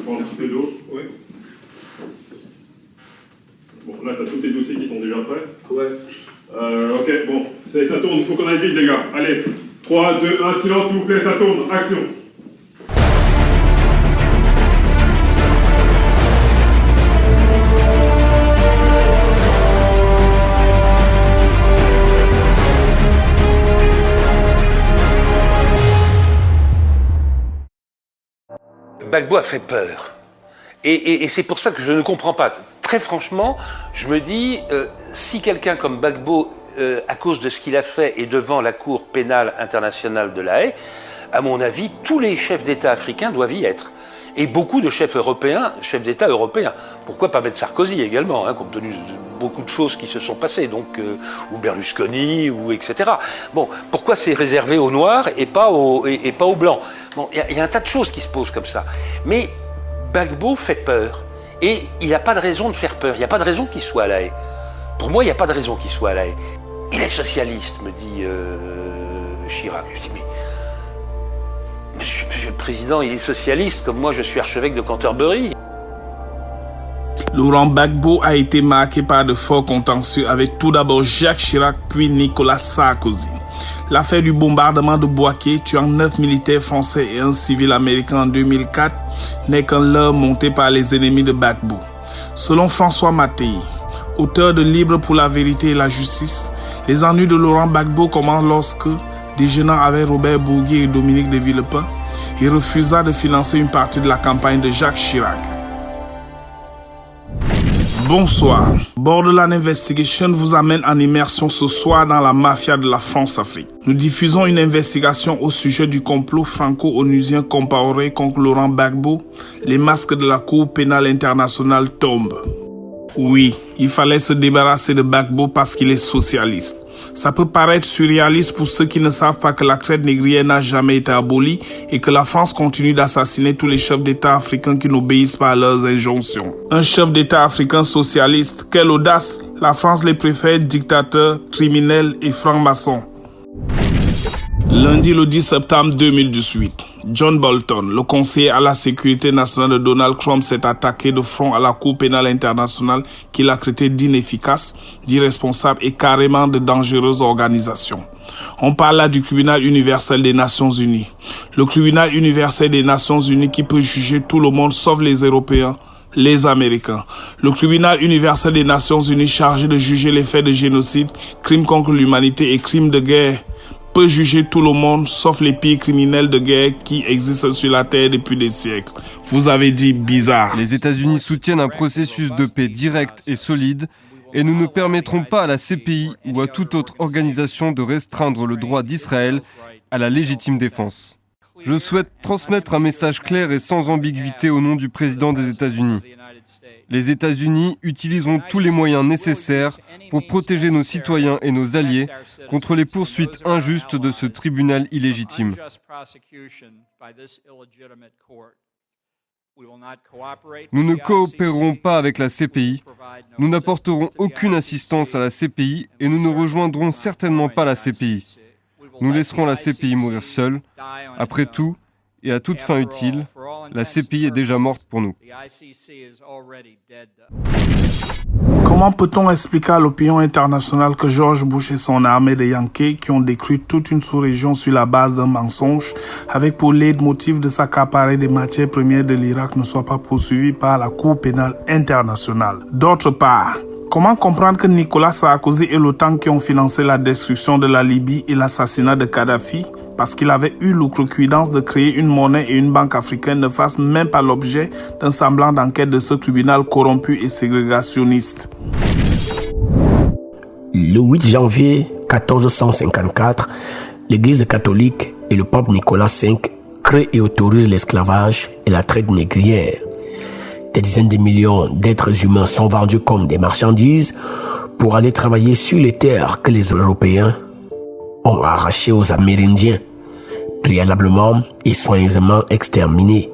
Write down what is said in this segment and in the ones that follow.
Bon, Marcelo, ouais. Bon, là, t'as tous tes dossiers qui sont déjà prêts. Ouais. Ok, bon, ça tourne, il faut qu'on aille vite, les gars. Allez, 3, 2, 1, silence, s'il vous plaît, ça tourne, action. Gbagbo a fait peur. Et c'est pour ça que je ne comprends pas. Très franchement, je me dis, si quelqu'un comme Gbagbo, à cause de ce qu'il a fait, est devant la Cour pénale internationale de La Haye, à mon avis, tous les chefs d'État africains doivent y être. Et beaucoup de chefs européens, chefs d'État européens. Pourquoi pas mettre Sarkozy également, compte tenu de beaucoup de choses qui se sont passées, donc, ou Berlusconi, ou etc. Bon, pourquoi c'est réservé aux Noirs et pas aux Blancs? Bon, il y a un tas de choses qui se posent comme ça. Mais Gbagbo fait peur. Et il n'a pas de raison de faire peur. Il n'y a pas de raison qu'il soit à La Haye. Pour moi, il n'y a pas de raison qu'il soit à La Haye. Il est socialiste, me dit Chirac. Je dis, mais Monsieur le Président, il est socialiste, comme moi je suis archevêque de Canterbury. Laurent Gbagbo a été marqué par de forts contentieux avec tout d'abord Jacques Chirac puis Nicolas Sarkozy. L'affaire du bombardement de Bouaké, tuant 9 militaires français et un civil américain en 2004, n'est qu'un leurre monté par les ennemis de Gbagbo. Selon François Mattei, auteur de Libre pour la vérité et la justice, les ennuis de Laurent Gbagbo commencent lorsque, déjeunant avec Robert Bourguier et Dominique de Villepin, il refusa de financer une partie de la campagne de Jacques Chirac. Bonsoir. Borderland Investigation vous amène en immersion ce soir dans la mafia de la France-Afrique. Nous diffusons une investigation au sujet du complot franco-onusien Compaoré contre Laurent Gbagbo. Les masques de la Cour pénale internationale tombent. Oui, il fallait se débarrasser de Gbagbo parce qu'il est socialiste. Ça peut paraître surréaliste pour ceux qui ne savent pas que la traite négrière n'a jamais été abolie et que la France continue d'assassiner tous les chefs d'État africains qui n'obéissent pas à leurs injonctions. Un chef d'État africain socialiste, quelle audace! La France les préfère dictateurs, criminels et francs-maçons. Lundi le 10 septembre 2018, John Bolton, le conseiller à la sécurité nationale de Donald Trump, s'est attaqué de front à la Cour pénale internationale qu'il a traitée d'inefficace, d'irresponsable et carrément de dangereuse organisation. On parle là du tribunal universel des Nations Unies. Le tribunal universel des Nations Unies qui peut juger tout le monde sauf les Européens, les Américains. Le tribunal universel des Nations Unies chargé de juger les faits de génocide, crimes contre l'humanité et crimes de guerre peut juger tout le monde sauf les pires criminels de guerre qui existent sur la Terre depuis des siècles. Vous avez dit bizarre. Les États-Unis soutiennent un processus de paix direct et solide et nous ne permettrons pas à la CPI ou à toute autre organisation de restreindre le droit d'Israël à la légitime défense. Je souhaite transmettre un message clair et sans ambiguïté au nom du président des États-Unis. Les États-Unis utiliseront tous les moyens nécessaires pour protéger nos citoyens et nos alliés contre les poursuites injustes de ce tribunal illégitime. Nous ne coopérerons pas avec la CPI, nous n'apporterons aucune assistance à la CPI et nous ne rejoindrons certainement pas la CPI. Nous laisserons la CPI mourir seule. Après tout, et à toute fin utile, la CPI est déjà morte pour nous. Comment peut-on expliquer à l'opinion internationale que George Bush et son armée de Yankees, qui ont détruit toute une sous-région sur la base d'un mensonge, avec pour leitmotiv de s'accaparer des matières premières de l'Irak, ne soient pas poursuivis par la Cour pénale internationale? D'autre part, comment comprendre que Nicolas Sarkozy et l'OTAN qui ont financé la destruction de la Libye et l'assassinat de Kadhafi, parce qu'il avait eu l'outrecuidance de créer une monnaie et une banque africaine, ne fassent même pas l'objet d'un semblant d'enquête de ce tribunal corrompu et ségrégationniste? Le 8 janvier 1454, l'Église catholique et le pape Nicolas V créent et autorisent l'esclavage et la traite négrière. Des dizaines de millions d'êtres humains sont vendus comme des marchandises pour aller travailler sur les terres que les Européens ont arrachées aux Amérindiens, préalablement et soigneusement exterminés.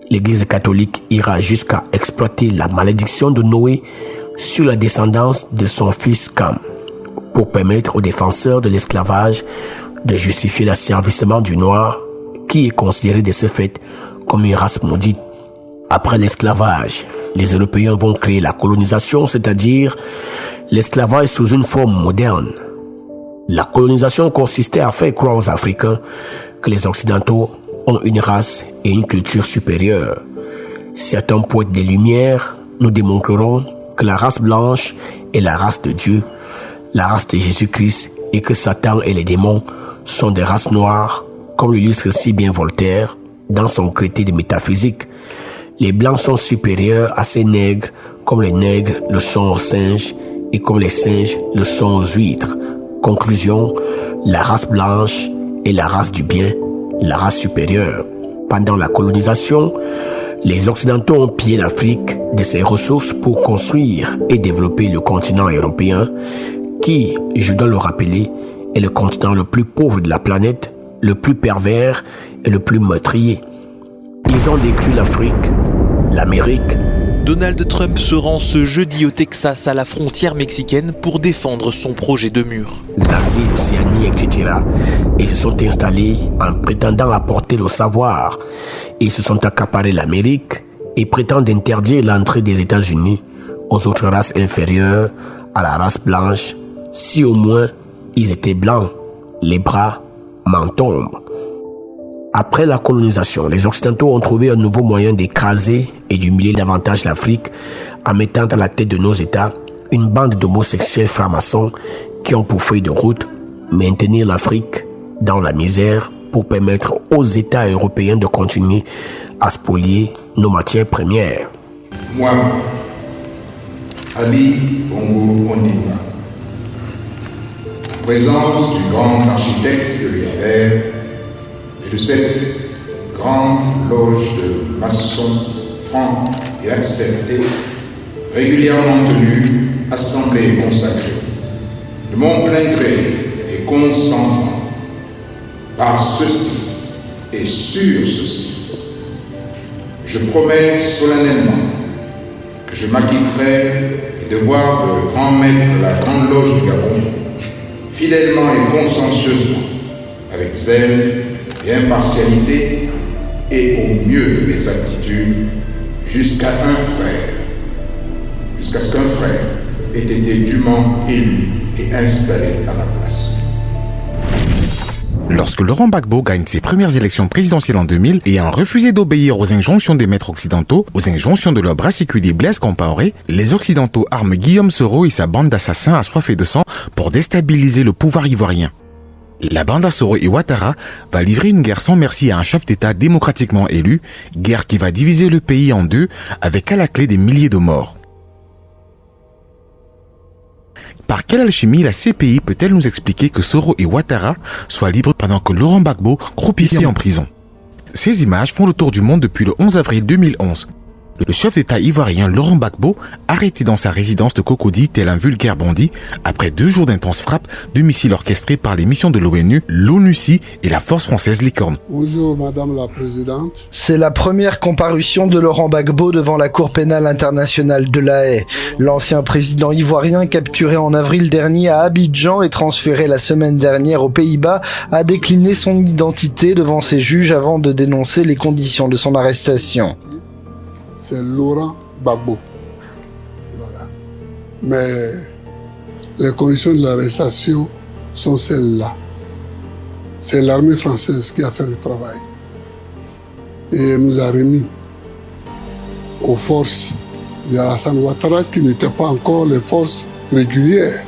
L'Église catholique ira jusqu'à exploiter la malédiction de Noé sur la descendance de son fils Cam, pour permettre aux défenseurs de l'esclavage de justifier l'asservissement du noir, qui est considéré de ce fait comme une race maudite. Après l'esclavage, les Européens vont créer la colonisation, c'est-à-dire l'esclavage sous une forme moderne. La colonisation consistait à faire croire aux Africains que les Occidentaux ont une race et une culture supérieure. Certains poètes des Lumières nous démontreront que la race blanche est la race de Dieu, la race de Jésus-Christ, et que Satan et les démons sont des races noires, comme l'illustre si bien Voltaire dans son traité de métaphysique. Les blancs sont supérieurs à ces nègres, comme les nègres le sont aux singes, et comme les singes le sont aux huîtres. Conclusion, la race blanche est la race du bien, la race supérieure. Pendant la colonisation, les Occidentaux ont pillé l'Afrique de ses ressources pour construire et développer le continent européen, qui, je dois le rappeler, est le continent le plus pauvre de la planète, le plus pervers et le plus meurtrier. Ils ont détruit l'Afrique, l'Amérique. Donald Trump se rend ce jeudi au Texas à la frontière mexicaine pour défendre son projet de mur. L'Asie, l'Océanie, etc. Ils se sont installés en prétendant apporter le savoir. Ils se sont accaparés l'Amérique et prétendent interdire l'entrée des États-Unis aux autres races inférieures à la race blanche, si au moins ils étaient blancs. Les bras m'en tombent. Après la colonisation, les Occidentaux ont trouvé un nouveau moyen d'écraser et d'humilier davantage l'Afrique en mettant à la tête de nos États une bande d'homosexuels francs-maçons qui ont pour feuille de route maintenir l'Afrique dans la misère pour permettre aux États européens de continuer à spolier nos matières premières. Moi, Ali Bongo Ondimba, en présence du grand architecte de l'univers et de cette grande loge de maçons francs et acceptés, régulièrement tenue, assemblée et consacrée, de mon plein gré et consentement, par ceci et sur ceci, je promets solennellement que je m'acquitterai des devoirs de grand maître de la Grande Loge du Gabon, fidèlement et consciencieusement, avec zèle et impartialité, et au mieux de mes aptitudes, jusqu'à ce qu'un frère ait été dûment élu et installé à ma place. Lorsque Laurent Gbagbo gagne ses premières élections présidentielles en 2000 et ayant refusé d'obéir aux injonctions des maîtres occidentaux, aux injonctions de leur brassicule Blaise Compaoré, les Occidentaux arment Guillaume Soro et sa bande d'assassins assoiffés de sang pour déstabiliser le pouvoir ivoirien. La bande à Soro et Ouattara va livrer une guerre sans merci à un chef d'État démocratiquement élu, guerre qui va diviser le pays en deux avec à la clé des milliers de morts. Par quelle alchimie la CPI peut-elle nous expliquer que Soro et Ouattara soient libres pendant que Laurent Gbagbo croupissait en prison? Ces images font le tour du monde depuis le 11 avril 2011. Le chef d'État ivoirien Laurent Gbagbo, arrêté dans sa résidence de Cocody tel un vulgaire bandit, après 2 jours d'intenses frappes de missiles orchestrés par les missions de l'ONU, l'ONUCI et la force française Licorne. Bonjour Madame la Présidente. C'est la première comparution de Laurent Gbagbo devant la Cour pénale internationale de La Haye. L'ancien président ivoirien, capturé en avril dernier à Abidjan et transféré la semaine dernière aux Pays-Bas, a décliné son identité devant ses juges avant de dénoncer les conditions de son arrestation. C'est Laurent Gbagbo. Voilà. Mais les conditions de l'arrestation sont celles-là. C'est l'armée française qui a fait le travail. Et elle nous a remis aux forces d'Alassane Ouattara qui n'étaient pas encore les forces régulières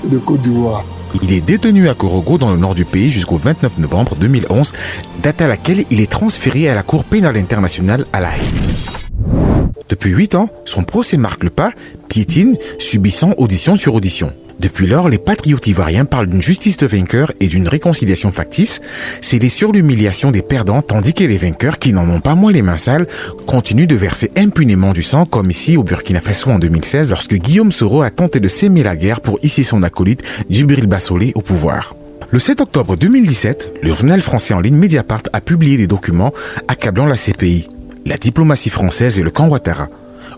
de Côte d'Ivoire. Il est détenu à Korogo dans le nord du pays jusqu'au 29 novembre 2011, date à laquelle il est transféré à la Cour pénale internationale à La Haye. Depuis 8 ans, son procès marque le pas, piétine, subissant audition sur audition. Depuis lors, les patriotes ivoiriens parlent d'une justice de vainqueurs et d'une réconciliation factice, scellée sur l'humiliation des perdants, tandis que les vainqueurs, qui n'en ont pas moins les mains sales, continuent de verser impunément du sang, comme ici au Burkina Faso en 2016, lorsque Guillaume Soro a tenté de s'aimer la guerre pour hisser son acolyte Djibril Bassolé au pouvoir. Le 7 octobre 2017, le journal français en ligne Mediapart a publié des documents accablant la CPI, la diplomatie française et le camp Ouattara.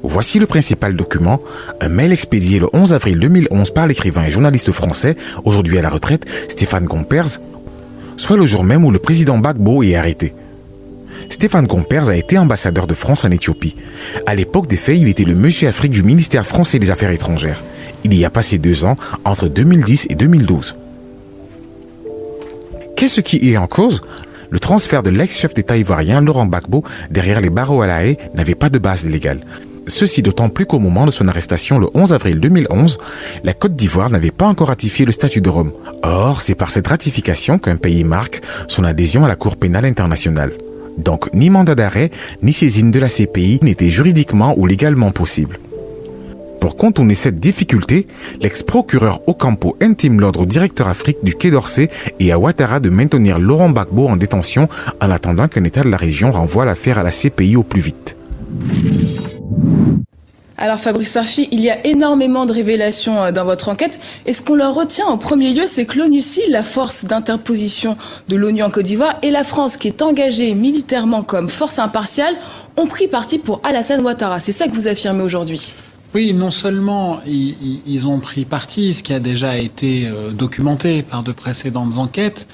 Voici le principal document, un mail expédié le 11 avril 2011 par l'écrivain et journaliste français, aujourd'hui à la retraite, Stéphane Gompers, soit le jour même où le président Gbagbo est arrêté. Stéphane Gompers a été ambassadeur de France en Éthiopie. À l'époque des faits, il était le monsieur Afrique du ministère français des Affaires étrangères. Il y a passé 2 ans, entre 2010 et 2012. Qu'est-ce qui est en cause ? Le transfert de l'ex-chef d'État ivoirien Laurent Gbagbo derrière les barreaux à La Haye n'avait pas de base légale. Ceci d'autant plus qu'au moment de son arrestation le 11 avril 2011, la Côte d'Ivoire n'avait pas encore ratifié le statut de Rome. Or, c'est par cette ratification qu'un pays marque son adhésion à la Cour pénale internationale. Donc, ni mandat d'arrêt, ni saisine de la CPI n'étaient juridiquement ou légalement possibles. Pour contourner cette difficulté, l'ex-procureur Ocampo intime l'ordre au directeur Afrique du Quai d'Orsay et à Ouattara de maintenir Laurent Gbagbo en détention en attendant qu'un État de la région renvoie l'affaire à la CPI au plus vite. Alors Fabrice Sarfi, il y a énormément de révélations dans votre enquête. Et ce qu'on leur retient en premier lieu, c'est que l'ONUCI, la force d'interposition de l'ONU en Côte d'Ivoire, et la France, qui est engagée militairement comme force impartiale, ont pris parti pour Alassane Ouattara. C'est ça que vous affirmez aujourd'hui. Oui, non seulement ils ont pris parti, ce qui a déjà été documenté par de précédentes enquêtes,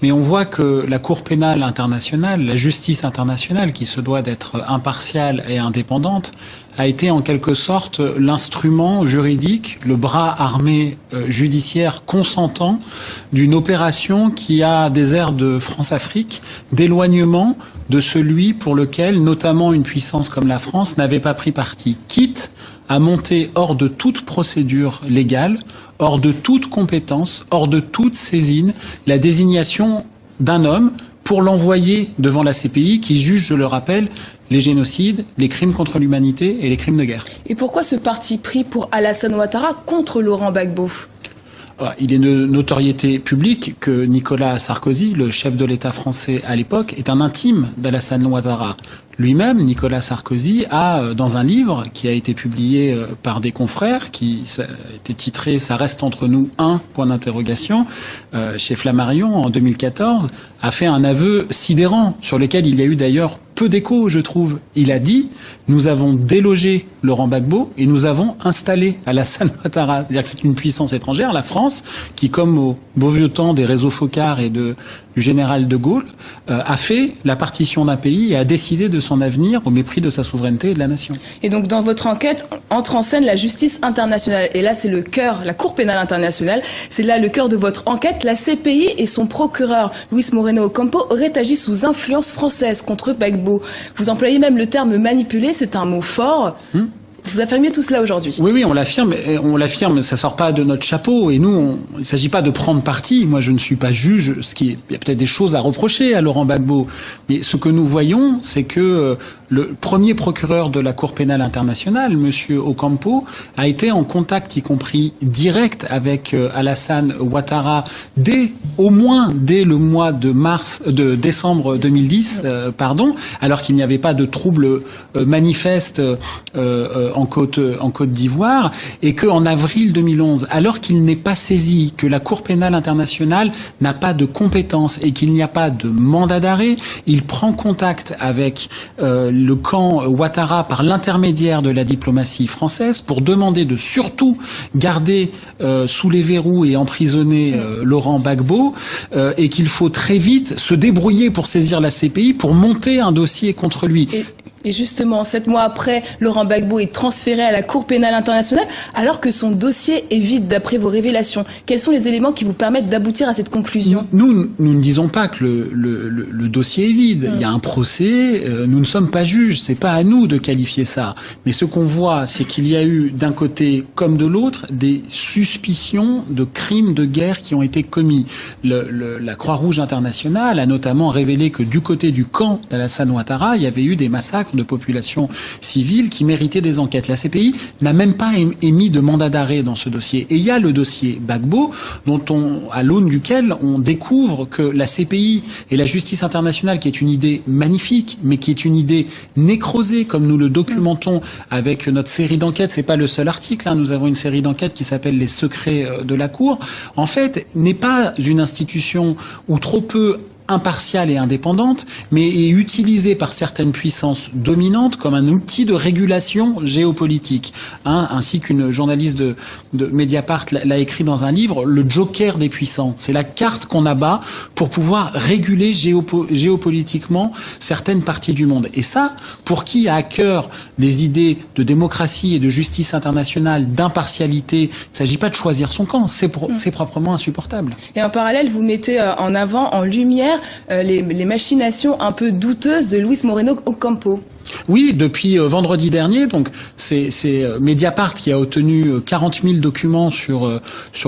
mais on voit que la Cour pénale internationale, la justice internationale, qui se doit d'être impartiale et indépendante, a été en quelque sorte l'instrument juridique, le bras armé judiciaire consentant d'une opération qui a des airs de France-Afrique, d'éloignement de celui pour lequel, notamment une puissance comme la France, n'avait pas pris parti, quitte à monter hors de toute procédure légale, hors de toute compétence, hors de toute saisine, la désignation d'un homme pour l'envoyer devant la CPI qui juge, je le rappelle, les génocides, les crimes contre l'humanité et les crimes de guerre. Et pourquoi ce parti pris pour Alassane Ouattara contre Laurent Gbagbo ? Il est de notoriété publique que Nicolas Sarkozy, le chef de l'État français à l'époque, est un intime d'Alassane Ouattara. Lui-même, Nicolas Sarkozy, a, dans un livre qui a été publié par des confrères, qui a été titré « Ça reste entre nous, un », chez Flammarion en 2014, a fait un aveu sidérant, sur lequel il y a eu d'ailleurs peu d'écho, je trouve. Il a dit « Nous avons délogé Laurent Gbagbo et nous avons installé Alassane Ouattara ». C'est-à-dire que c'est une puissance étrangère, la France, qui, comme au beau vieux temps des réseaux Focard et du général de Gaulle, a fait la partition d'un pays et a décidé de son avenir au mépris de sa souveraineté et de la nation. Et donc dans votre enquête entre en scène la justice internationale. Et là c'est le cœur, la Cour pénale internationale, c'est là le cœur de votre enquête. La CPI et son procureur Luis Moreno Ocampo auraient agi sous influence française contre Gbagbo. Vous employez même le terme manipulé, c'est un mot fort. Vous affirmez tout cela aujourd'hui. Oui, on l'affirme, ça sort pas de notre chapeau. Et nous, il s'agit pas de prendre parti. Moi, je ne suis pas juge. Il y a peut-être des choses à reprocher à Laurent Gbagbo. Mais ce que nous voyons, c'est que le premier procureur de la Cour pénale internationale, monsieur Ocampo, a été en contact, y compris direct, avec Alassane Ouattara au moins dès le mois de décembre 2010, alors qu'il n'y avait pas de troubles manifestes en Côte d'Ivoire, et qu'en avril 2011, alors qu'il n'est pas saisi, que la Cour pénale internationale n'a pas de compétences et qu'il n'y a pas de mandat d'arrêt, il prend contact avec le camp Ouattara par l'intermédiaire de la diplomatie française pour demander de surtout garder sous les verrous et emprisonner Laurent Gbagbo, et qu'il faut très vite se débrouiller pour saisir la CPI pour monter un dossier contre lui. Et justement, 7 mois après, Laurent Gbagbo est transféré à la Cour pénale internationale, alors que son dossier est vide d'après vos révélations. Quels sont les éléments qui vous permettent d'aboutir à cette conclusion ? Nous ne disons pas que le dossier est vide. Il y a un procès, nous ne sommes pas juges, c'est pas à nous de qualifier ça. Mais ce qu'on voit, c'est qu'il y a eu d'un côté comme de l'autre des suspicions de crimes de guerre qui ont été commis. La Croix-Rouge internationale a notamment révélé que du côté du camp d'Alassane Ouattara, il y avait eu des massacres de populations civiles qui méritaient des enquêtes. La CPI n'a même pas émis de mandat d'arrêt dans ce dossier. Et il y a le dossier Gbagbo, à l'aune duquel on découvre que la CPI et la justice internationale, qui est une idée magnifique, mais qui est une idée nécrosée, comme nous le documentons avec notre série d'enquêtes, c'est pas le seul article, nous avons une série d'enquêtes qui s'appelle Les secrets de la Cour, en fait, n'est pas une institution ou trop peu impartiale et indépendante, mais est utilisée par certaines puissances dominantes comme un outil de régulation géopolitique, ainsi qu'une journaliste de Mediapart l'a écrit dans un livre, le joker des puissants. C'est la carte qu'on abat pour pouvoir réguler géopolitiquement certaines parties du monde. Et ça, pour qui a à cœur des idées de démocratie et de justice internationale, d'impartialité, il ne s'agit pas de choisir son camp, c'est proprement insupportable. Et en parallèle, vous mettez en avant, en lumière, les machinations un peu douteuses de Luis Moreno Ocampo. Oui, depuis vendredi dernier, donc c'est Mediapart qui a obtenu 40 000 documents sur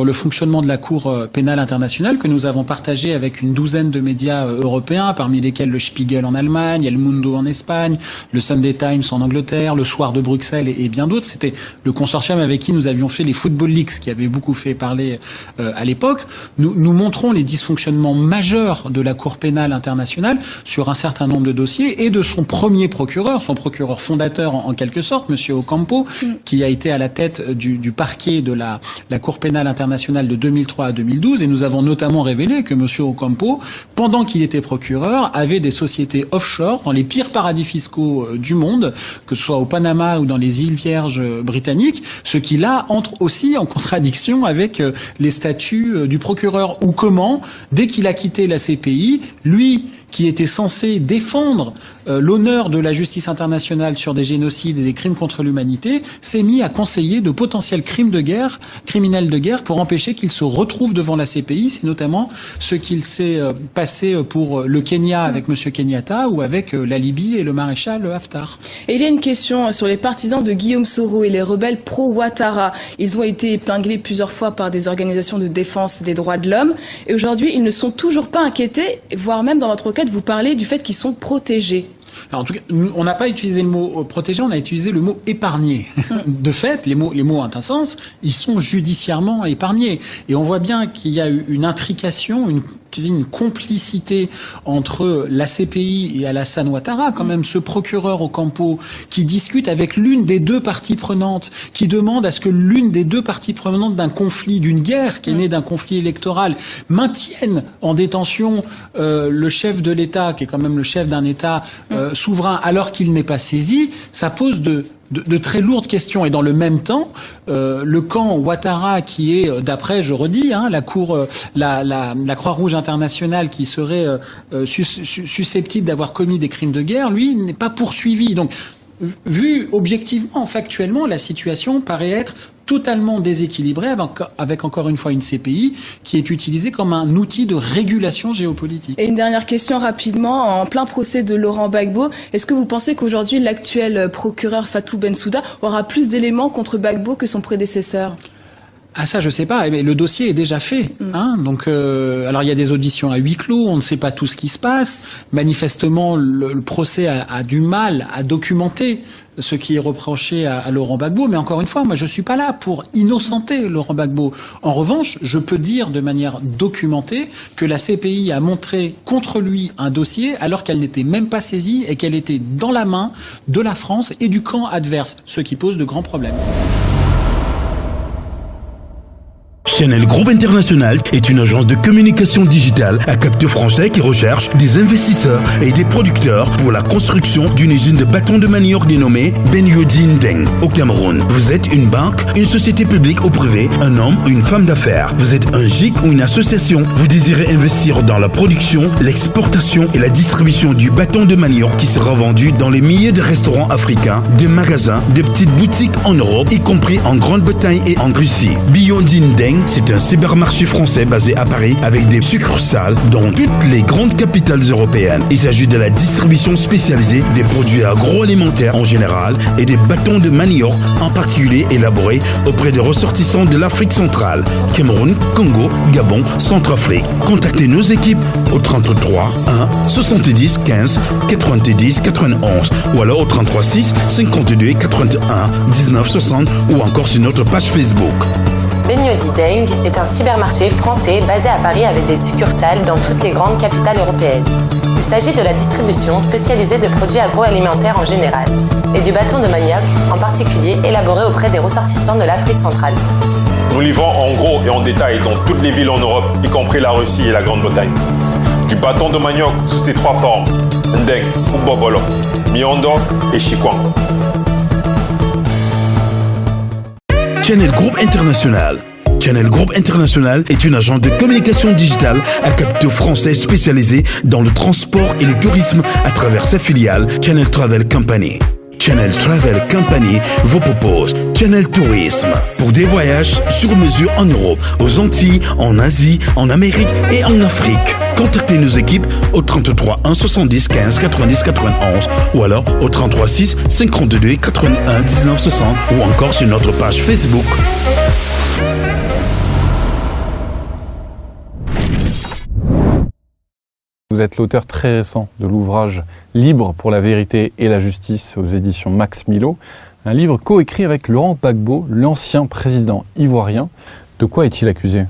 le fonctionnement de la Cour pénale internationale que nous avons partagé avec une douzaine de médias européens, parmi lesquels le Spiegel en Allemagne, El Mundo en Espagne, le Sunday Times en Angleterre, le Soir de Bruxelles et bien d'autres. C'était le consortium avec qui nous avions fait les Football Leaks, qui avait beaucoup fait parler à l'époque. Nous montrons les dysfonctionnements majeurs de la Cour pénale internationale sur un certain nombre de dossiers et de son premier procureur, son procureur fondateur en quelque sorte, Monsieur Ocampo, qui a été à la tête du parquet de la Cour pénale internationale de 2003 à 2012, et nous avons notamment révélé que Monsieur Ocampo, pendant qu'il était procureur, avait des sociétés offshore dans les pires paradis fiscaux du monde, que ce soit au Panama ou dans les îles Vierges britanniques, ce qui là entre aussi en contradiction avec les statuts du procureur. Ou comment, dès qu'il a quitté la CPI, lui qui était censé défendre l'honneur de la justice internationale sur des génocides et des crimes contre l'humanité, s'est mis à conseiller de potentiels criminels de guerre pour empêcher qu'ils se retrouvent devant la CPI. C'est notamment ce qu'il s'est passé pour le Kenya avec M. Kenyatta ou avec la Libye et le maréchal Haftar. Et il y a une question sur les partisans de Guillaume Soro et les rebelles pro-Ouattara. Ils ont été épinglés plusieurs fois par des organisations de défense des droits de l'homme et aujourd'hui ils ne sont toujours pas inquiétés, voire même dans votre cas vous parlez du fait qu'ils sont protégés. Alors, en tout cas, on n'a pas utilisé le mot protégé, on a utilisé le mot épargné. De fait, les mots ont un sens, ils sont judiciairement épargnés. Et on voit bien qu'il y a eu une intrication, une complicité entre la CPI et Alassane Ouattara, quand même ce procureur Ocampo qui discute avec l'une des deux parties prenantes, qui demande à ce que l'une des deux parties prenantes d'un conflit, d'une guerre qui est née d'un conflit électoral, maintienne en détention le chef de l'État, qui est quand même le chef d'un État souverain, alors qu'il n'est pas saisi. Ça pose de très lourdes questions. Et dans le même temps, le camp Ouattara, qui est, d'après, je redis, la Croix-Rouge internationale qui serait susceptible d'avoir commis des crimes de guerre, lui, n'est pas poursuivi. Donc, vu objectivement, factuellement, la situation paraît être totalement déséquilibrée avec encore une fois une CPI qui est utilisée comme un outil de régulation géopolitique. Et une dernière question rapidement, en plein procès de Laurent Gbagbo, est-ce que vous pensez qu'aujourd'hui l'actuel procureur Fatou Bensouda aura plus d'éléments contre Gbagbo que son prédécesseur ? Ah ça je sais pas, mais le dossier est déjà fait, donc alors il y a des auditions à huis clos, on ne sait pas tout ce qui se passe. Manifestement le procès a du mal à documenter ce qui est reproché à Laurent Gbagbo, mais encore une fois, moi je suis pas là pour innocenter Laurent Gbagbo. En revanche, je peux dire de manière documentée que la CPI a montré contre lui un dossier alors qu'elle n'était même pas saisie et qu'elle était dans la main de la France et du camp adverse, ce qui pose de grands problèmes. Chanel Group International est une agence de communication digitale à capteur français qui recherche des investisseurs et des producteurs pour la construction d'une usine de bâtons de manioc dénommée Benyodine Deng au Cameroun. Vous êtes une banque, une société publique ou privée, un homme ou une femme d'affaires. Vous êtes un GIC ou une association. Vous désirez investir dans la production, l'exportation et la distribution du bâton de manioc qui sera vendu dans les milliers de restaurants africains, de magasins, de petites boutiques en Europe, y compris en Grande-Bretagne et en Russie. Benyodine Deng, c'est un cybermarché français basé à Paris avec des succursales dans toutes les grandes capitales européennes. Il s'agit de la distribution spécialisée des produits agroalimentaires en général et des bâtons de manioc en particulier élaborés auprès de ressortissants de l'Afrique centrale, Cameroun, Congo, Gabon, Centrafrique. Contactez nos équipes au 33 1 70 15 90 91 ou alors au 33 6 52 81 19 60 ou encore sur notre page Facebook. Benyodine Deng est un cybermarché français basé à Paris avec des succursales dans toutes les grandes capitales européennes. Il s'agit de la distribution spécialisée de produits agroalimentaires en général et du bâton de manioc en particulier élaboré auprès des ressortissants de l'Afrique centrale. Nous livrons en gros et en détail dans toutes les villes en Europe, y compris la Russie et la Grande-Bretagne. du bâton de manioc sous ses 3 formes, Ndeng ou Bobolo, Miondo et Chikwang. Channel Group International. Channel Group International est une agence de communication digitale à capitaux français spécialisée dans le transport et le tourisme à travers sa filiale Channel Travel Company. Channel Travel Company vous propose Channel Tourisme pour des voyages sur mesure en Europe, aux Antilles, en Asie, en Amérique et en Afrique. Contactez nos équipes au 33 1 70 15 90 91 ou alors au 33 6 52 81 19 60 ou encore sur notre page Facebook. Vous êtes l'auteur très récent de l'ouvrage Libre pour la vérité et la justice aux éditions Max Milo, un livre coécrit avec Laurent Gbagbo, l'ancien président ivoirien. De quoi est-il accusé ?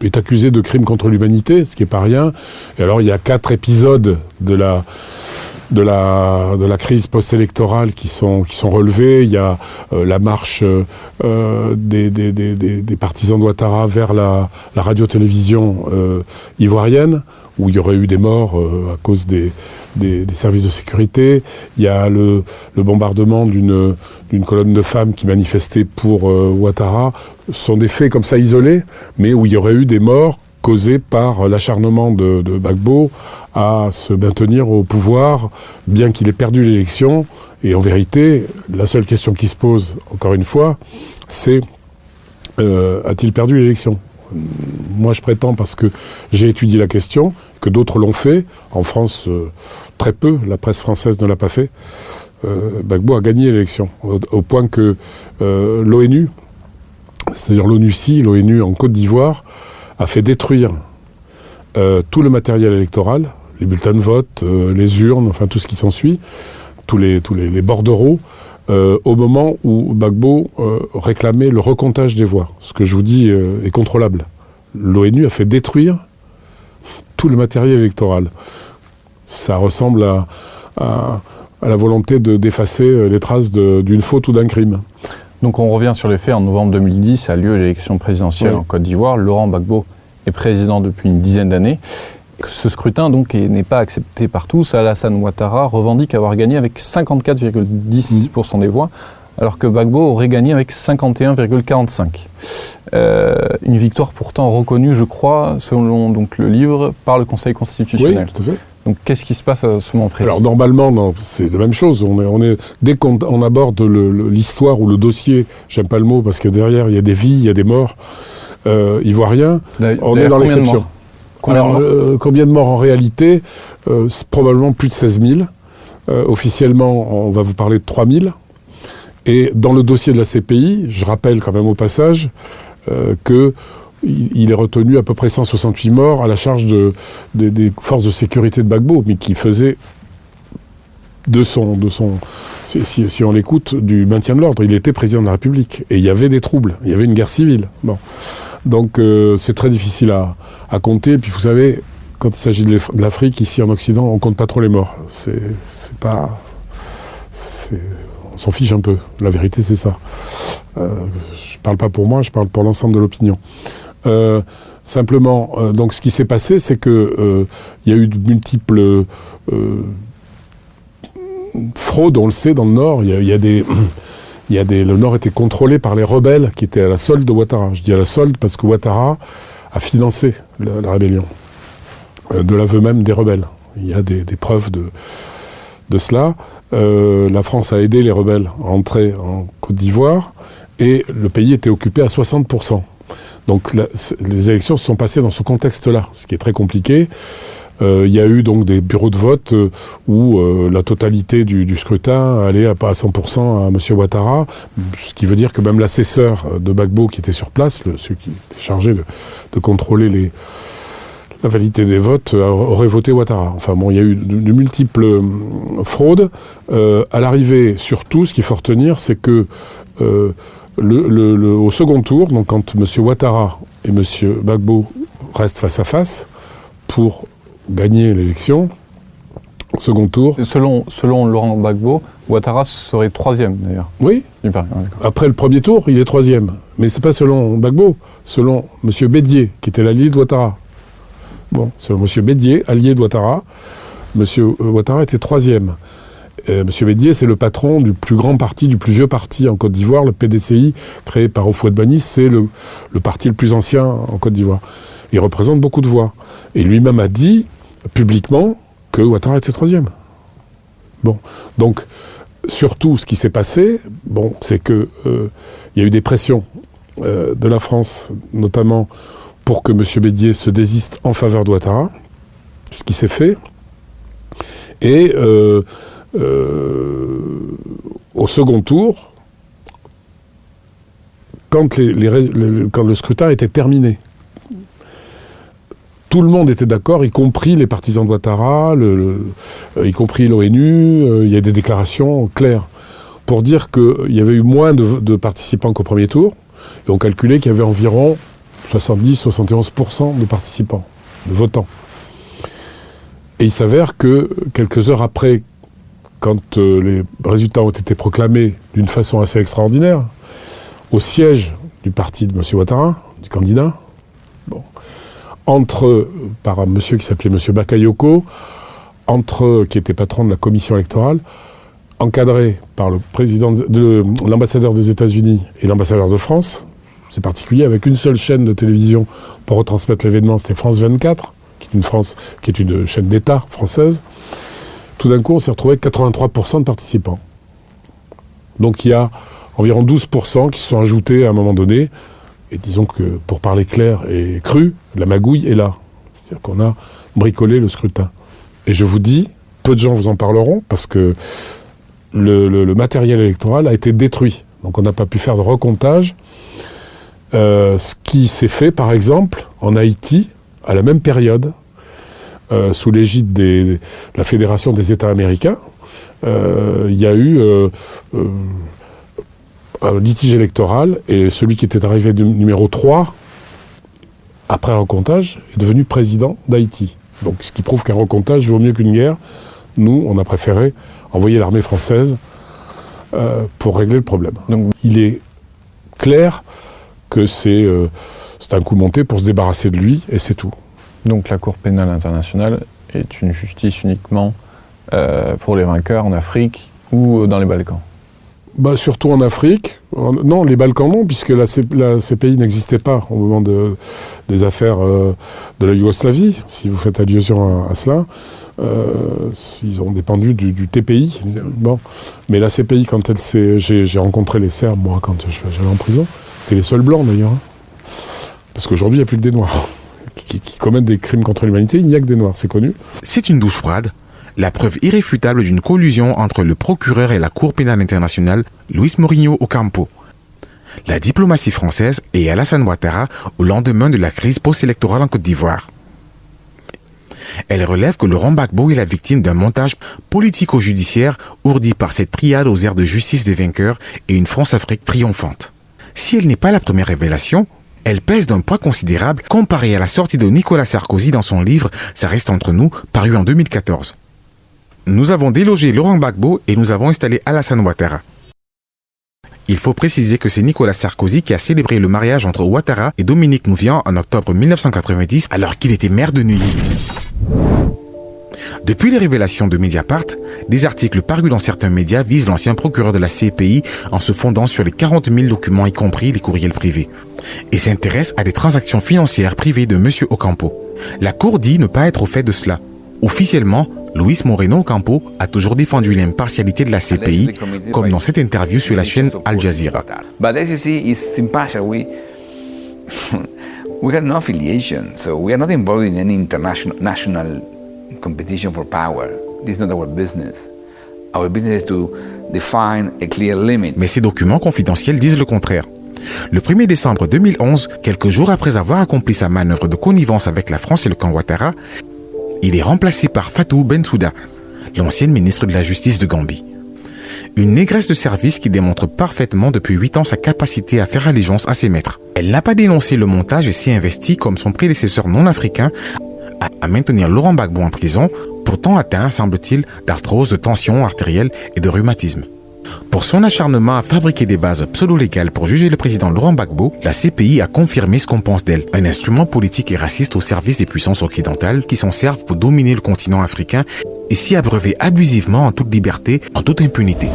Il est accusé de crimes contre l'humanité, ce qui n'est pas rien. Et alors il y a 4 épisodes de la crise post-électorale qui sont relevés. Il y a la marche des partisans de Ouattara vers la radio-télévision ivoirienne, où il y aurait eu des morts à cause des services de sécurité. Il y a le bombardement d'une colonne de femmes qui manifestaient pour Ouattara. Ce sont des faits comme ça isolés, mais où il y aurait eu des morts causés par l'acharnement de Gbagbo à se maintenir au pouvoir, bien qu'il ait perdu l'élection. Et en vérité, la seule question qui se pose, encore une fois, c'est a-t-il perdu l'élection ? Moi, je prétends, parce que j'ai étudié la question, que d'autres l'ont fait. En France, très peu. La presse française ne l'a pas fait. Gbagbo a gagné l'élection, au point que l'ONU, c'est-à-dire l'ONUCI, l'ONU en Côte d'Ivoire, a fait détruire tout le matériel électoral, les bulletins de vote, les urnes, enfin tout ce qui s'ensuit, tous les bordereaux, au moment où Gbagbo réclamait le recomptage des voix. Ce que je vous dis est contrôlable. L'ONU a fait détruire tout le matériel électoral. Ça ressemble à la volonté d'effacer les traces d'une faute ou d'un crime. Donc on revient sur les faits. En novembre 2010 a lieu l'élection présidentielle en Côte d'Ivoire. Laurent Gbagbo est président depuis une dizaine d'années. Ce scrutin donc n'est pas accepté par tous. Alassane Ouattara revendique avoir gagné avec 54,10% des voix, alors que Gbagbo aurait gagné avec 51,45%. Une victoire pourtant reconnue, je crois, selon donc le livre, par le Conseil constitutionnel. Oui, tout à fait. Donc qu'est-ce qui se passe à ce moment précis ? Alors normalement, c'est la même chose. Dès qu'on aborde l'histoire ou le dossier, j'aime pas le mot parce que derrière il y a des vies, il y a des morts ivoiriens, on est dans l'exception. Combien de morts en réalité ? Probablement plus de 16 000. Officiellement, on va vous parler de 3 000. Et dans le dossier de la CPI, je rappelle quand même au passage qu'il est retenu à peu près 168 morts à la charge des forces de sécurité de Gbagbo, mais qui faisaient si on l'écoute, du maintien de l'ordre. Il était président de la République et il y avait des troubles, il y avait une guerre civile. Bon. Donc c'est très difficile à compter. Et puis vous savez, quand il s'agit de l'Afrique, ici en Occident, on compte pas trop les morts. On s'en fiche un peu. La vérité, c'est ça. Je parle pas pour moi, je parle pour l'ensemble de l'opinion. Simplement, donc ce qui s'est passé, c'est que il y a eu de multiples fraudes, on le sait, dans le Nord. Le Nord était contrôlé par les rebelles qui étaient à la solde de Ouattara. Je dis à la solde parce que Ouattara a financé la rébellion, de l'aveu même des rebelles. Il y a des preuves de cela. La France a aidé les rebelles à entrer en Côte d'Ivoire et le pays était occupé à 60%. Donc les élections se sont passées dans ce contexte-là, ce qui est très compliqué. Il y a eu donc des bureaux de vote où la totalité du scrutin allait à 100% à M. Ouattara, ce qui veut dire que même l'assesseur de Gbagbo qui était sur place, celui qui était chargé de contrôler la validité des votes, aurait voté Ouattara. Enfin bon, il y a eu de multiples fraudes. À l'arrivée, surtout, ce qu'il faut retenir, c'est que au second tour, donc quand M. Ouattara et M. Gbagbo restent face à face pour gagner l'élection, au second tour... Selon Laurent Gbagbo, Ouattara serait troisième, d'ailleurs. Oui. Après le premier tour, il est troisième. Mais c'est pas selon Gbagbo, selon M. Bédier, qui était l'allié de Ouattara. Bon, selon M. Bédier, allié d'Ouattara, M. Ouattara était 3e. M. Bédier, c'est le patron du plus grand parti, du plus vieux parti en Côte d'Ivoire, le PDCI, créé par Houphouët-Boigny, c'est le parti le plus ancien en Côte d'Ivoire. Il représente beaucoup de voix. Et lui-même a dit, publiquement, que Ouattara était 3e. Bon, donc, surtout, ce qui s'est passé, bon, c'est que y a eu des pressions de la France, notamment pour que M. Bédier se désiste en faveur d'Ouattara, ce qui s'est fait. Et au second tour, quand le scrutin était terminé, tout le monde était d'accord, y compris les partisans d'Ouattara, y compris l'ONU. Il y a des déclarations claires pour dire qu'il y avait eu moins de participants qu'au premier tour. Et on calculait qu'il y avait environ 70-71% de participants, de votants. Et il s'avère que quelques heures après, quand les résultats ont été proclamés d'une façon assez extraordinaire, au siège du parti de M. Ouattara, du candidat, bon, par un monsieur qui s'appelait M. Bakayoko, qui était patron de la commission électorale, encadré par l'ambassadeur des États-Unis et l'ambassadeur de France, c'est particulier, avec une seule chaîne de télévision pour retransmettre l'événement, c'était France 24, qui est une chaîne d'État française. Tout d'un coup, on s'est retrouvé avec 83% de participants. Donc il y a environ 12% qui se sont ajoutés à un moment donné. Et disons que, pour parler clair et cru, la magouille est là. C'est-à-dire qu'on a bricolé le scrutin. Et je vous dis, peu de gens vous en parleront, parce que le matériel électoral a été détruit. Donc on n'a pas pu faire de recomptage. Ce qui s'est fait, par exemple, en Haïti, à la même période, sous l'égide de la Fédération des États américains, il y a eu un litige électoral, et celui qui était arrivé numéro 3, après un recomptage, est devenu président d'Haïti. Donc ce qui prouve qu'un recomptage vaut mieux qu'une guerre. Nous, on a préféré envoyer l'armée française pour régler le problème. Donc il est clair que c'est un coup monté pour se débarrasser de lui, et c'est tout. Donc la Cour pénale internationale est une justice uniquement pour les vainqueurs en Afrique ou dans les Balkans? Surtout en Afrique. Non, les Balkans non, puisque la CPI n'existait pas au moment des affaires de la Yougoslavie, si vous faites allusion à cela. Ils ont dépendu du TPI. Bon. Mais la CPI, quand j'ai rencontré les Serbes, moi, quand j'allais en prison, c'était les seuls blancs d'ailleurs. Parce qu'aujourd'hui, il n'y a plus que des Noirs qui commettent des crimes contre l'humanité. Il n'y a que des Noirs, c'est connu. C'est une douche froide. La preuve irréfutable d'une collusion entre le procureur et la Cour pénale internationale, Luis Mourinho Ocampo. La diplomatie française et Alassane Ouattara au lendemain de la crise post-électorale en Côte d'Ivoire. Elle relève que Laurent Gbagbo est la victime d'un montage politico-judiciaire ourdi par cette triade aux airs de justice des vainqueurs et une France-Afrique triomphante. Si elle n'est pas la première révélation, elle pèse d'un poids considérable comparée à la sortie de Nicolas Sarkozy dans son livre « Ça reste entre nous » paru en 2014. Nous avons délogé Laurent Gbagbo et nous avons installé Alassane Ouattara. Il faut préciser que c'est Nicolas Sarkozy qui a célébré le mariage entre Ouattara et Dominique Nouvian en octobre 1990 alors qu'il était maire de Neuilly. Depuis les révélations de Mediapart, des articles parus dans certains médias visent l'ancien procureur de la CPI en se fondant sur les 40 000 documents y compris les courriels privés et s'intéressent à des transactions financières privées de M. Ocampo. La Cour dit ne pas être au fait de cela. Officiellement, Luis Moreno Ocampo a toujours défendu l'impartialité de la CPI, comme dans cette interview sur la chaîne Al Jazeera. But the SEC is impartial. We have no affiliation, so we are not involved in any national competition for power. This is not our business. Our business is to define a clear limit. Mais ces documents confidentiels disent le contraire. Le 1er décembre 2011, quelques jours après avoir accompli sa manœuvre de connivence avec la France et le camp Ouattara, il est remplacé par Fatou Bensouda, l'ancienne ministre de la Justice de Gambie. Une négresse de service qui démontre parfaitement depuis 8 ans sa capacité à faire allégeance à ses maîtres. Elle n'a pas dénoncé le montage et s'y investit comme son prédécesseur non africain à maintenir Laurent Gbagbo en prison, pourtant atteint, semble-t-il, d'arthrose, de tension artérielle et de rhumatisme. Pour son acharnement à fabriquer des bases pseudo-légales pour juger le président Laurent Gbagbo, la CPI a confirmé ce qu'on pense d'elle, un instrument politique et raciste au service des puissances occidentales qui s'en servent pour dominer le continent africain et s'y abreuver abusivement en toute liberté, en toute impunité.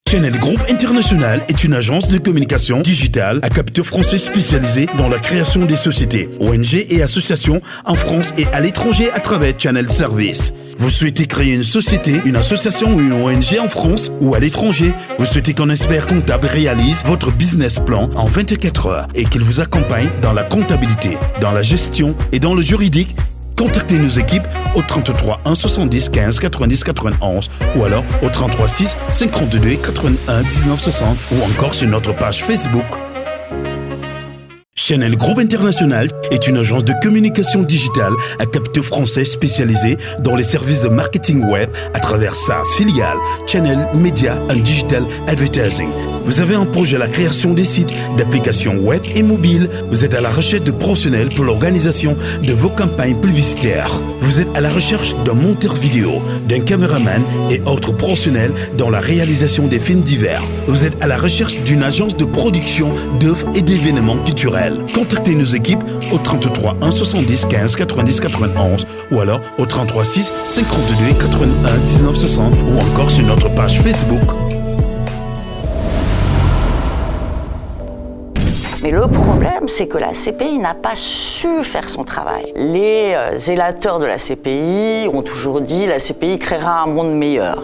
Channel Group International est une agence de communication digitale à capteur français spécialisée dans la création des sociétés, ONG et associations en France et à l'étranger à travers Channel Service. Vous souhaitez créer une société, une association ou une ONG en France ou à l'étranger? Vous souhaitez qu'un expert comptable réalise votre business plan en 24 heures et qu'il vous accompagne dans la comptabilité, dans la gestion et dans le juridique? Contactez nos équipes au 33 1 70 15 90 91 ou alors au 33 6 52 81 19 60 ou encore sur notre page Facebook. Channel Group International est une agence de communication digitale à capteur français spécialisée dans les services de marketing web à travers sa filiale Channel Media and Digital Advertising. Vous avez un projet à la création des sites, d'applications web et mobiles. Vous êtes à la recherche de professionnels pour l'organisation de vos campagnes publicitaires. Vous êtes à la recherche d'un monteur vidéo, d'un caméraman et autres professionnels dans la réalisation des films divers. Vous êtes à la recherche d'une agence de production d'œuvres et d'événements culturels. Contactez nos équipes au 33 1 70 15 90 91 ou alors au 33 6 52 81 19 60 ou encore sur notre page Facebook. Mais le problème, c'est que la CPI n'a pas su faire son travail. Les zélateurs de la CPI ont toujours dit « la CPI créera un monde meilleur ».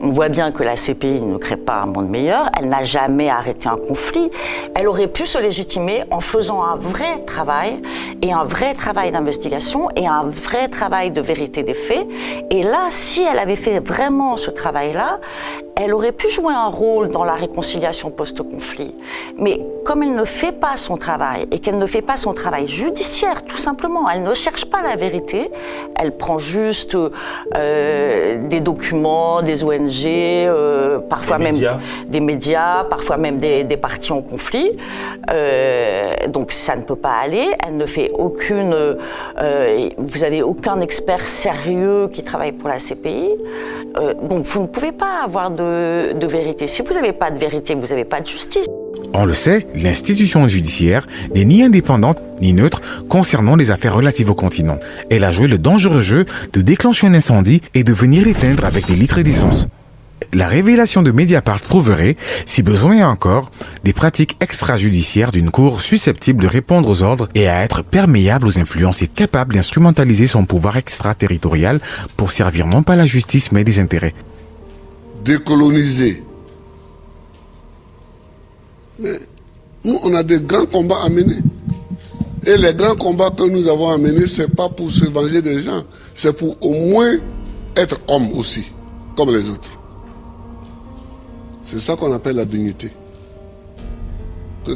On voit bien que la CPI ne crée pas un monde meilleur, elle n'a jamais arrêté un conflit, elle aurait pu se légitimer en faisant un vrai travail, et un vrai travail d'investigation, et un vrai travail de vérité des faits. Et là, si elle avait fait vraiment ce travail-là, elle aurait pu jouer un rôle dans la réconciliation post-conflit. Mais comme elle ne fait pas son travail, et qu'elle ne fait pas son travail judiciaire, tout simplement, elle ne cherche pas la vérité, elle prend juste des documents, des ONG, parfois même des médias, parfois même des partis en conflit. Donc ça ne peut pas aller. Elle ne fait aucune... vous avez aucun expert sérieux qui travaille pour la CPI. Donc vous ne pouvez pas avoir de vérité. Si vous n'avez pas de vérité, vous n'avez pas de justice. On le sait, l'institution judiciaire n'est ni indépendante ni neutre concernant les affaires relatives au continent. Elle a joué le dangereux jeu de déclencher un incendie et de venir l'éteindre avec des litres d'essence. La révélation de Mediapart prouverait, si besoin est encore, des pratiques extrajudiciaires d'une cour susceptible de répondre aux ordres et à être perméable aux influences et capable d'instrumentaliser son pouvoir extraterritorial pour servir non pas la justice mais des intérêts. Décoloniser. Mais nous, on a des grands combats à mener. Et les grands combats que nous avons à mener, ce n'est pas pour se venger des gens, c'est pour au moins être homme aussi, comme les autres. C'est ça qu'on appelle la dignité. Que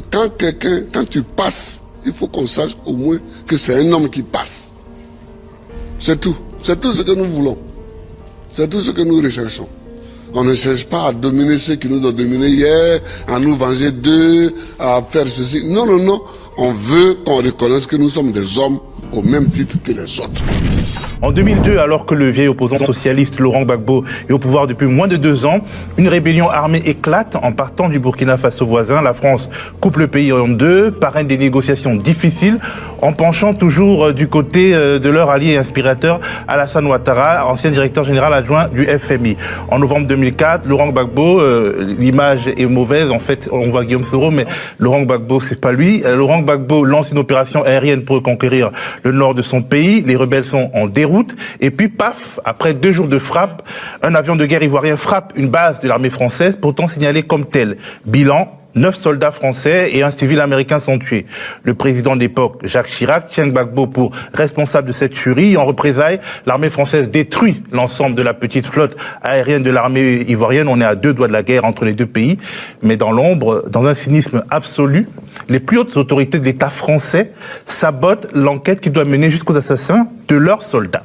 quand tu passes, il faut qu'on sache au moins que c'est un homme qui passe. C'est tout. C'est tout ce que nous voulons. C'est tout ce que nous recherchons. On ne cherche pas à dominer ceux qui nous ont dominés hier, à nous venger d'eux, à faire ceci. Non, non, non. On veut qu'on reconnaisse que nous sommes des hommes au même titre que les autres. En 2002, alors que le vieil opposant socialiste Laurent Gbagbo est au pouvoir depuis moins de 2 ans, une rébellion armée éclate en partant du Burkina Faso voisin. La France coupe le pays en deux, parraine des négociations difficiles, en penchant toujours du côté de leur allié et inspirateur Alassane Ouattara, ancien directeur général adjoint du FMI. En novembre 2004, Laurent Gbagbo, l'image est mauvaise, en fait, on voit Guillaume Soro, mais Laurent Gbagbo, c'est pas lui. Laurent Gbagbo lance une opération aérienne pour conquérir le nord de son pays. Les rebelles sont en déroute. Et puis, paf, après 2 jours de frappe, un avion de guerre ivoirien frappe une base de l'armée française, pourtant signalée comme telle. Bilan, 9 soldats français et un civil américain sont tués. Le président d'époque, Jacques Chirac, tient Gbagbo pour responsable de cette tuerie. En représailles, l'armée française détruit l'ensemble de la petite flotte aérienne de l'armée ivoirienne. On est à 2 doigts de la guerre entre les 2 pays. Mais dans l'ombre, dans un cynisme absolu, les plus hautes autorités de l'État français sabotent l'enquête qui doit mener jusqu'aux assassins de leurs soldats.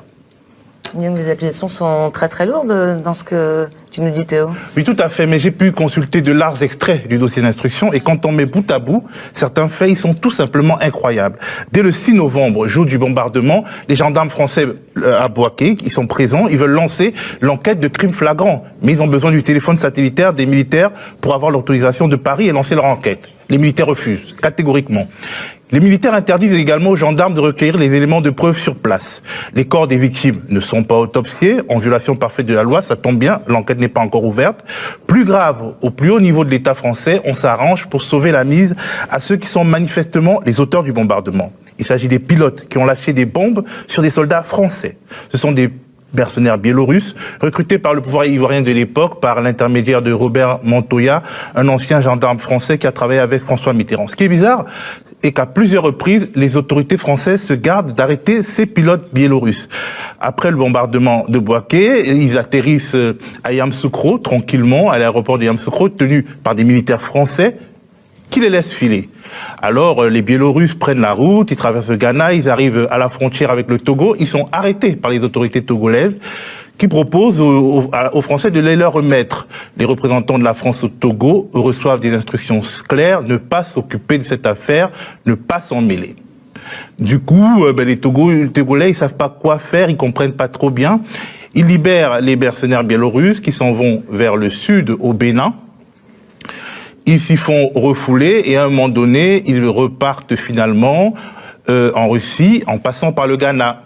Les accusations sont très très lourdes dans ce que tu nous dis, Théo. Oui, tout à fait, mais j'ai pu consulter de larges extraits du dossier d'instruction et quand on met bout à bout, certains faits, ils sont tout simplement incroyables. Dès le 6 novembre, jour du bombardement, les gendarmes français à Bouaké, ils sont présents, ils veulent lancer l'enquête de crimes flagrants, mais ils ont besoin du téléphone satellitaire des militaires pour avoir l'autorisation de Paris et lancer leur enquête. Les militaires refusent, catégoriquement. Les militaires interdisent également aux gendarmes de recueillir les éléments de preuve sur place. Les corps des victimes ne sont pas autopsiés, en violation parfaite de la loi, ça tombe bien, l'enquête n'est pas encore ouverte. Plus grave, au plus haut niveau de l'État français, on s'arrange pour sauver la mise à ceux qui sont manifestement les auteurs du bombardement. Il s'agit des pilotes qui ont lâché des bombes sur des soldats français. Ce sont des mercenaires biélorusses, recrutés par le pouvoir ivoirien de l'époque, par l'intermédiaire de Robert Montoya, un ancien gendarme français qui a travaillé avec François Mitterrand. Ce qui est bizarre, est qu'à plusieurs reprises, les autorités françaises se gardent d'arrêter ces pilotes biélorusses. Après le bombardement de Bouaké, ils atterrissent à Yamoussoukro, tranquillement, à l'aéroport de Yamoussoukro, tenus par des militaires français, qui les laissent filer. Alors, les Biélorusses prennent la route, ils traversent le Ghana, ils arrivent à la frontière avec le Togo, ils sont arrêtés par les autorités togolaises, qui proposent aux Français de les leur remettre. Les représentants de la France au Togo reçoivent des instructions claires, ne pas s'occuper de cette affaire, ne pas s'en mêler. Du coup, les Togolais, ils savent pas quoi faire, ils comprennent pas trop bien. Ils libèrent les mercenaires biélorusses qui s'en vont vers le sud, au Bénin. Ils s'y font refouler et à un moment donné, ils repartent finalement en Russie en passant par le Ghana.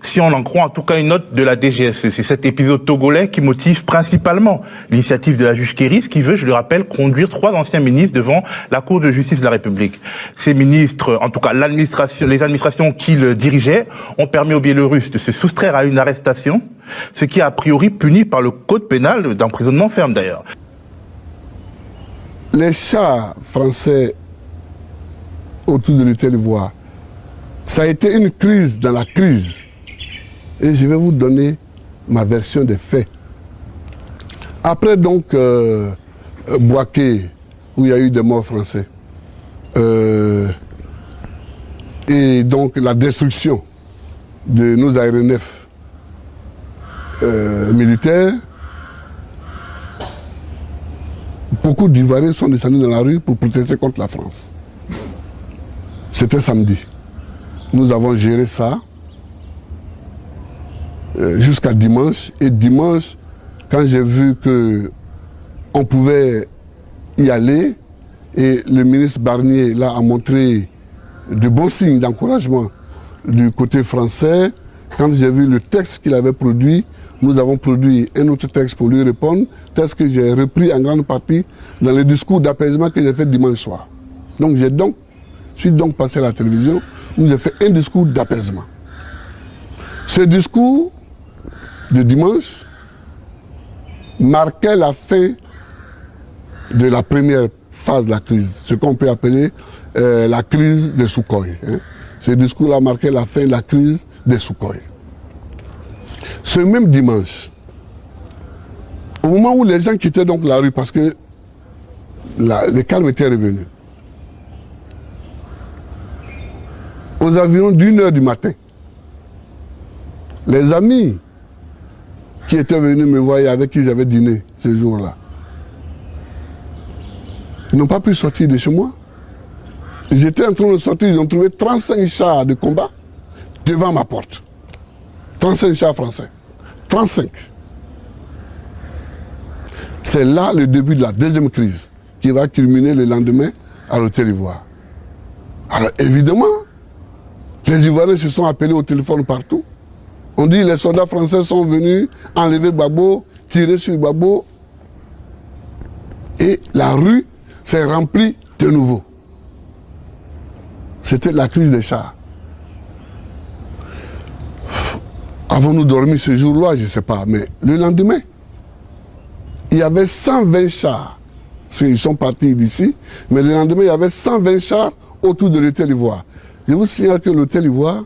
Si on en croit en tout cas une note de la DGSE, c'est cet épisode togolais qui motive principalement l'initiative de la juge Kéris qui veut, je le rappelle, conduire 3 anciens ministres devant la Cour de justice de la République. Ces ministres, en tout cas les administrations qu'ils dirigeaient, ont permis aux Biélorusses de se soustraire à une arrestation, ce qui est a priori puni par le code pénal d'emprisonnement ferme d'ailleurs. Les chars français autour de l'Île-d'Ivoire, ça a été une crise dans la crise. Et je vais vous donner ma version des faits. Après donc Bouaké, où il y a eu des morts français, et donc la destruction de nos aéronefs militaires, beaucoup d'Ivoiriens sont descendus dans la rue pour protester contre la France. C'était samedi. Nous avons géré ça jusqu'à dimanche. Et dimanche, quand j'ai vu qu'on pouvait y aller, et le ministre Barnier là a montré de bons signes d'encouragement du côté français, quand j'ai vu le texte qu'il avait produit, nous avons produit un autre texte pour lui répondre, texte que j'ai repris en grande partie dans le discours d'apaisement que j'ai fait dimanche soir. Donc je suis donc passé à la télévision où j'ai fait un discours d'apaisement. Ce discours de dimanche marquait la fin de la première phase de la crise, ce qu'on peut appeler la crise des Sukhoi. Ce discours-là marquait la fin de la crise des Sukhoi. Ce même dimanche, au moment où les gens quittaient donc la rue parce que le calme était revenu, aux environs d'1h du matin, les amis qui étaient venus me voir et avec qui j'avais dîné ce jour-là, ils n'ont pas pu sortir de chez moi. J'étais en train de sortir, ils ont trouvé 35 chars de combat devant ma porte. 35 chars français. 35. C'est là le début de la deuxième crise qui va culminer le lendemain à l'Hôtel Ivoire. Alors évidemment, les Ivoiriens se sont appelés au téléphone partout. On dit que les soldats français sont venus enlever Gbagbo, tirer sur Gbagbo. Et la rue s'est remplie de nouveau. C'était la crise des chars. Avons-nous dormi ce jour-là? Je ne sais pas. Mais le lendemain, il y avait 120 chars. Ils sont partis d'ici. Mais le lendemain, il y avait 120 chars autour de l'Hôtel Ivoire. Je vous signale que l'Hôtel Ivoire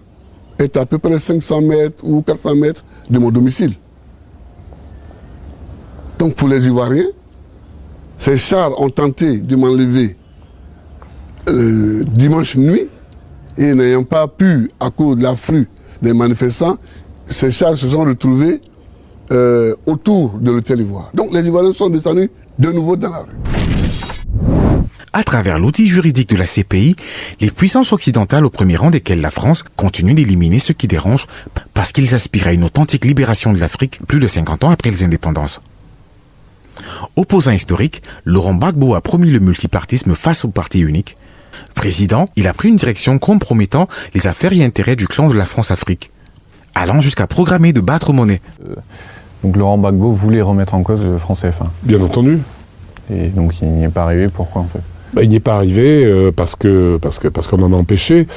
est à peu près 500 mètres ou 400 mètres de mon domicile. Donc pour les Ivoiriens, ces chars ont tenté de m'enlever dimanche nuit et n'ayant pas pu, à cause de l'afflux des manifestants, ces chars se sont retrouvés autour de l'hôtel Ivoire. Donc les Ivoiriens sont descendus de nouveau dans la rue. À travers l'outil juridique de la CPI, les puissances occidentales, au premier rang desquelles la France, continuent d'éliminer ce qui dérange parce qu'ils aspirent à une authentique libération de l'Afrique plus de 50 ans après les indépendances. Opposant historique, Laurent Gbagbo a promis le multipartisme face au parti unique. Président, il a pris une direction compromettant les affaires et intérêts du clan de la France-Afrique, allant jusqu'à programmer de battre monnaie. Donc Laurent Gbagbo voulait remettre en cause le franc CFA. Bien entendu. Et donc il n'y est pas arrivé, pourquoi en fait? Il n'y est pas arrivé parce qu'on en a empêché.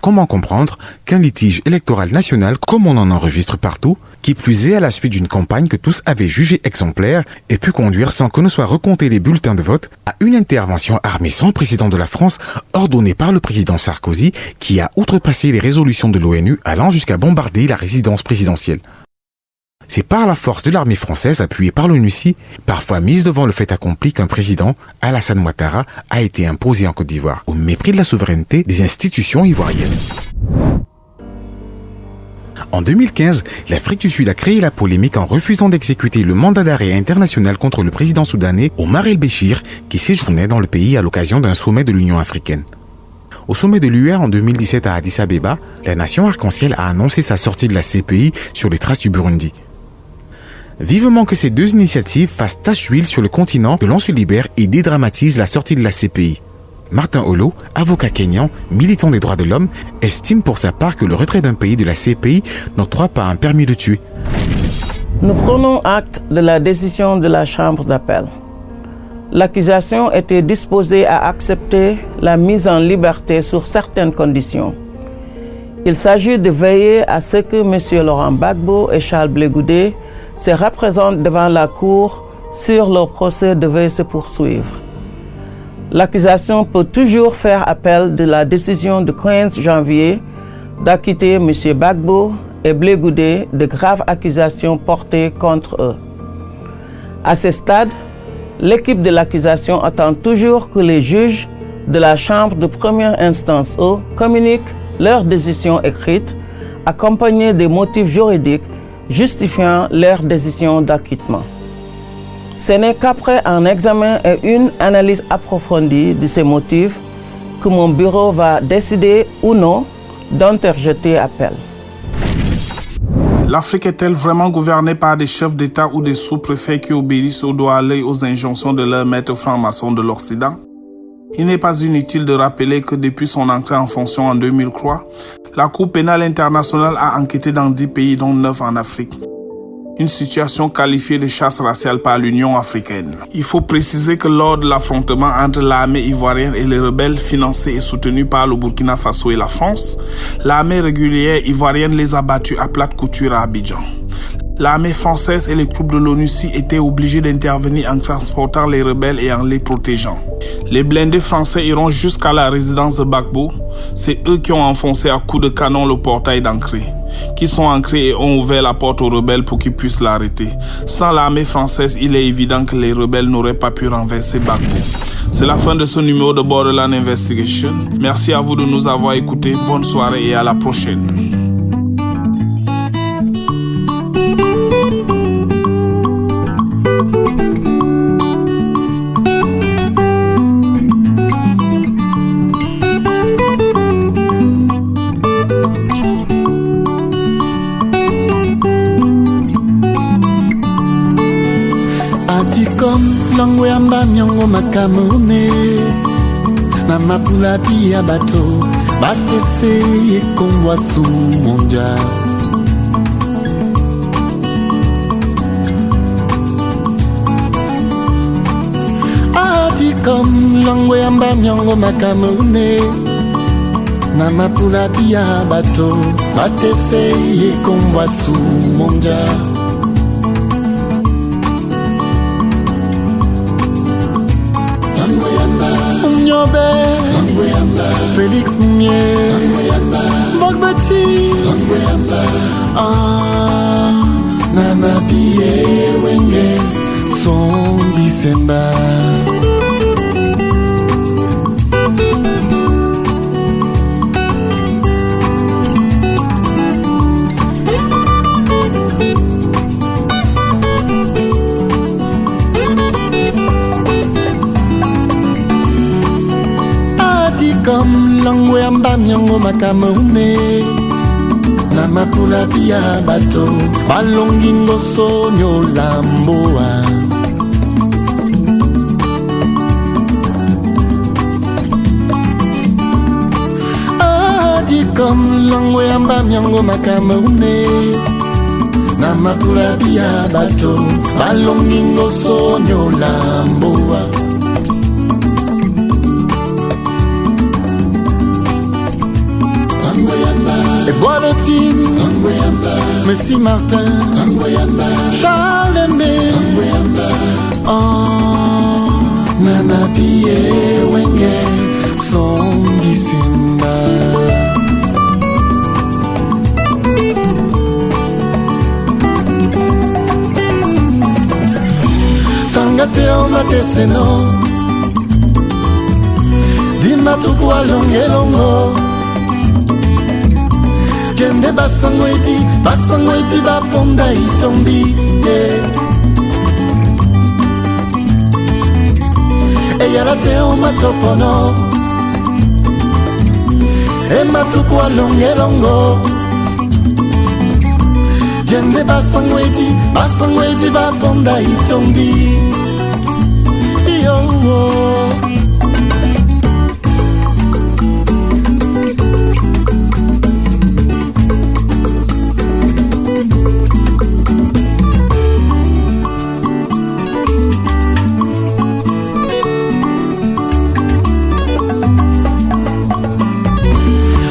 Comment comprendre qu'un litige électoral national, comme on en enregistre partout, qui plus est à la suite d'une campagne que tous avaient jugée exemplaire, ait pu conduire sans que ne soient recomptés les bulletins de vote à une intervention armée sans précédent de la France, ordonnée par le président Sarkozy, qui a outrepassé les résolutions de l'ONU, allant jusqu'à bombarder la résidence présidentielle. C'est par la force de l'armée française, appuyée par l'ONUCI, parfois mise devant le fait accompli, qu'un président, Alassane Ouattara, a été imposé en Côte d'Ivoire, au mépris de la souveraineté des institutions ivoiriennes. En 2015, l'Afrique du Sud a créé la polémique en refusant d'exécuter le mandat d'arrêt international contre le président soudanais Omar el-Béchir, qui séjournait dans le pays à l'occasion d'un sommet de l'Union africaine. Au sommet de l'UE en 2017 à Addis Abeba, la nation arc-en-ciel a annoncé sa sortie de la CPI sur les traces du Burundi. Vivement que ces deux initiatives fassent tache d'huile sur le continent, que l'on se libère et dédramatise la sortie de la CPI. Martin Olo, avocat kényan, militant des droits de l'homme, estime pour sa part que le retrait d'un pays de la CPI n'octroie pas un permis de tuer. Nous prenons acte de la décision de la Chambre d'appel. L'accusation était disposée à accepter la mise en liberté sur certaines conditions. Il s'agit de veiller à ce que M. Laurent Gbagbo et Charles Blé Goudé se représentent devant la Cour sur leur procès devait se poursuivre. L'accusation peut toujours faire appel de la décision du 15 janvier d'acquitter M. Gbagbo et Blé Goudé de graves accusations portées contre eux. À ce stade, l'équipe de l'accusation attend toujours que les juges de la Chambre de première instance communiquent leur décision écrite, accompagnée des motifs juridiques justifiant leur décision d'acquittement. Ce n'est qu'après un examen et une analyse approfondie de ces motifs que mon bureau va décider ou non d'interjeter appel. L'Afrique est-elle vraiment gouvernée par des chefs d'État ou des sous-préfets qui obéissent au doigt à l'œil aux injonctions de leurs maîtres francs-maçons de l'Occident? Il n'est pas inutile de rappeler que depuis son entrée en fonction en 2003, la Cour pénale internationale a enquêté dans 10 pays, dont 9 en Afrique. Une situation qualifiée de chasse raciale par l'Union africaine. Il faut préciser que lors de l'affrontement entre l'armée ivoirienne et les rebelles financés et soutenus par le Burkina Faso et la France, l'armée régulière ivoirienne les a battus à plate couture à Abidjan. L'armée française et les troupes de l'ONUCI étaient obligés d'intervenir en transportant les rebelles et en les protégeant. Les blindés français iront jusqu'à la résidence de Gbagbo. C'est eux qui ont enfoncé à coups de canon le portail d'entrée, qui sont entrés et ont ouvert la porte aux rebelles pour qu'ils puissent l'arrêter. Sans l'armée française, il est évident que les rebelles n'auraient pas pu renverser Gbagbo. C'est la fin de ce numéro de Borderland Investigation. Merci à vous de nous avoir écoutés. Bonne soirée et à la prochaine. Longo yamba nyongo makamone na mapula pia bato batese yekombwa su monja ati kom longo yamba nyongo makamone na mapula pia bato batese yekombwa su monja Félix Moumier Bogbati Nana Bié Wenge Son Bisemba comme langwe amba miongo makamone na mapula bia bato balongi ngoso nyolamboa adi comme langwe amba miongo makamone na mapula bia bato balongi ngoso nyolamboa Boilotine, Messi Martin, Charles Aimé, oh, Nana Pie Wenge, Songi Simba. Tangate omate seno, Dimatu kwa longe longo. Kende basango eti baponda itombi eyala te o matopono ematukwa longelongo Kende basango eti baponda itombi yo.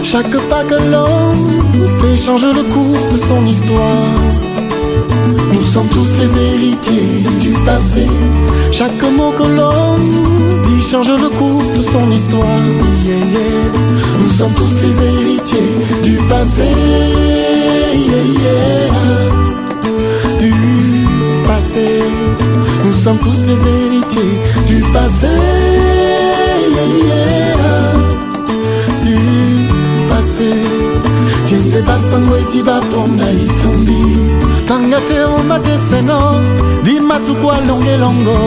Chaque pas que l'homme fait change le cours de son histoire. Nous sommes tous les héritiers du passé. Chaque mot que l'homme dit change le cours de son histoire. Yeah, yeah. Nous sommes tous les héritiers du passé. Yeah, yeah. Du passé. Nous sommes tous les héritiers du passé. Yeah, yeah. Du passé. Jende basango eti baponda itombi. Tangate omate seno, di matukwa longe longo.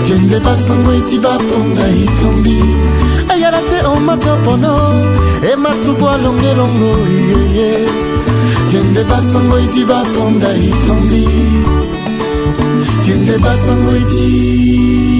Jende basango eti baponda itombi. Ayarate omatopono, e matukwa longe longo. Yeah, yeah. Jende basango eti baponda itombi. Jende basango eti.